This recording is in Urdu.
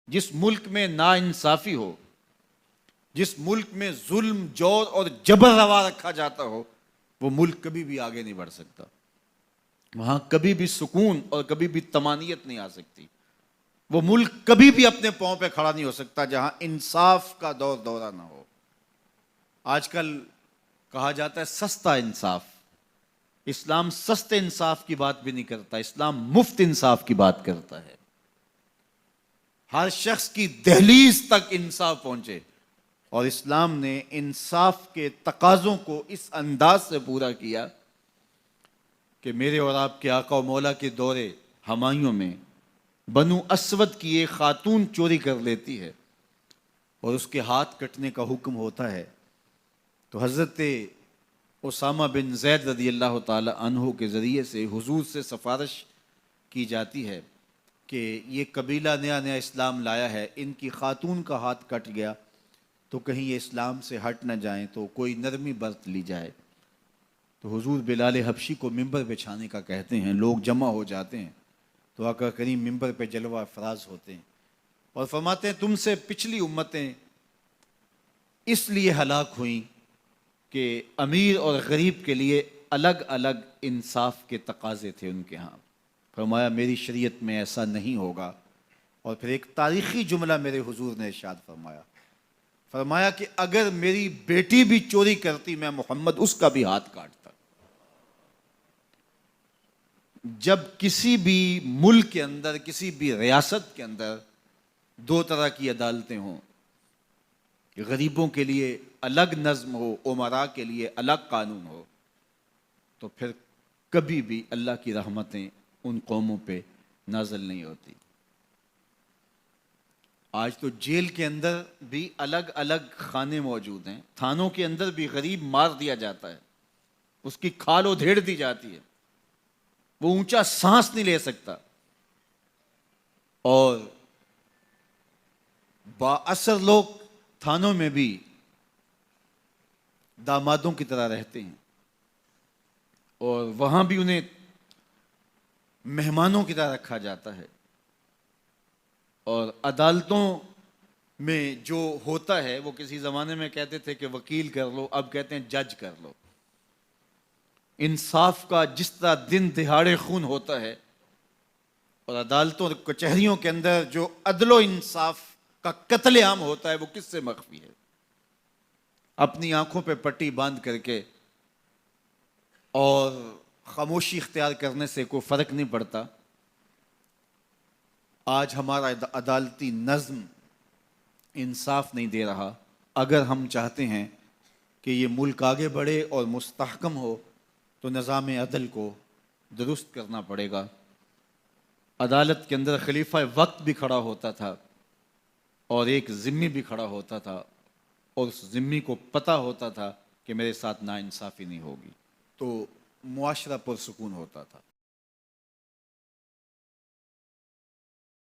جس ملک میں ناانصافی ہو، جس ملک میں ظلم، جور اور جبر روا رکھا جاتا ہو، وہ ملک کبھی بھی آگے نہیں بڑھ سکتا. وہاں کبھی بھی سکون اور کبھی بھی طمانینت نہیں آ سکتی. وہ ملک کبھی بھی اپنے پاؤں پہ کھڑا نہیں ہو سکتا جہاں انصاف کا دورہ نہ ہو. آج کل کہا جاتا ہے سستا انصاف. اسلام سستے انصاف کی بات بھی نہیں کرتا، اسلام مفت انصاف کی بات کرتا ہے. ہر شخص کی دہلیز تک انصاف پہنچے. اور اسلام نے انصاف کے تقاضوں کو اس انداز سے پورا کیا کہ میرے اور آپ کے آقا و مولا کے دور ہمایوں میں بنو اسود کی ایک خاتون چوری کر لیتی ہے اور اس کے ہاتھ کٹنے کا حکم ہوتا ہے، تو حضرت اسامہ بن زید رضی اللہ تعالی عنہ کے ذریعے سے حضور سے سفارش کی جاتی ہے کہ یہ قبیلہ نیا نیا اسلام لایا ہے، ان کی خاتون کا ہاتھ کٹ گیا تو کہیں یہ اسلام سے ہٹ نہ جائیں، تو کوئی نرمی برت لی جائے. تو حضور بلال حبشی کو ممبر بچھانے کا کہتے ہیں. لوگ جمع ہو جاتے ہیں تو آقا کریم ممبر پہ جلوہ افراز ہوتے ہیں اور فرماتے ہیں تم سے پچھلی امتیں اس لیے ہلاک ہوئیں کہ امیر اور غریب کے لیے الگ الگ انصاف کے تقاضے تھے ان کے ہاں. فرمایا میری شریعت میں ایسا نہیں ہوگا. اور پھر ایک تاریخی جملہ میرے حضور نے ارشاد فرمایا کہ اگر میری بیٹی بھی چوری کرتی میں محمد اس کا بھی ہاتھ کاٹتا. جب کسی بھی ملک کے اندر، کسی بھی ریاست کے اندر دو طرح کی عدالتیں ہوں، غریبوں کے لیے الگ نظم ہو، امراء کے لیے الگ قانون ہو، تو پھر کبھی بھی اللہ کی رحمتیں ان قوموں پہ نازل نہیں ہوتی. آج تو جیل کے اندر بھی الگ الگ خانے موجود ہیں، تھانوں کے اندر بھی غریب مار دیا جاتا ہے، اس کی کھال ادھیڑ دی جاتی ہے، وہ اونچا سانس نہیں لے سکتا، اور با اثر لوگ تھانوں میں بھی دامادوں کی طرح رہتے ہیں اور وہاں بھی انہیں مہمانوں کی طرح رکھا جاتا ہے. اور عدالتوں میں جو ہوتا ہے وہ کسی زمانے میں کہتے تھے کہ وکیل کر لو، اب کہتے ہیں جج کر لو. انصاف کا جس طرح دن دہاڑے خون ہوتا ہے اور عدالتوں اور کچہریوں کے اندر جو عدل و انصاف کا قتل عام ہوتا ہے وہ کس سے مخفی ہے؟ اپنی آنکھوں پہ پٹی باندھ کر کے اور خاموشی اختیار کرنے سے کوئی فرق نہیں پڑتا. آج ہمارا عدالتی نظم انصاف نہیں دے رہا. اگر ہم چاہتے ہیں کہ یہ ملک آگے بڑھے اور مستحکم ہو تو نظام عدل کو درست کرنا پڑے گا. عدالت کے اندر خلیفہ وقت بھی کھڑا ہوتا تھا اور ایک ذمی بھی کھڑا ہوتا تھا، اور اس ذمی کو پتہ ہوتا تھا کہ میرے ساتھ ناانصافی نہیں ہوگی، تو معاشرہ پرسکون ہوتا تھا.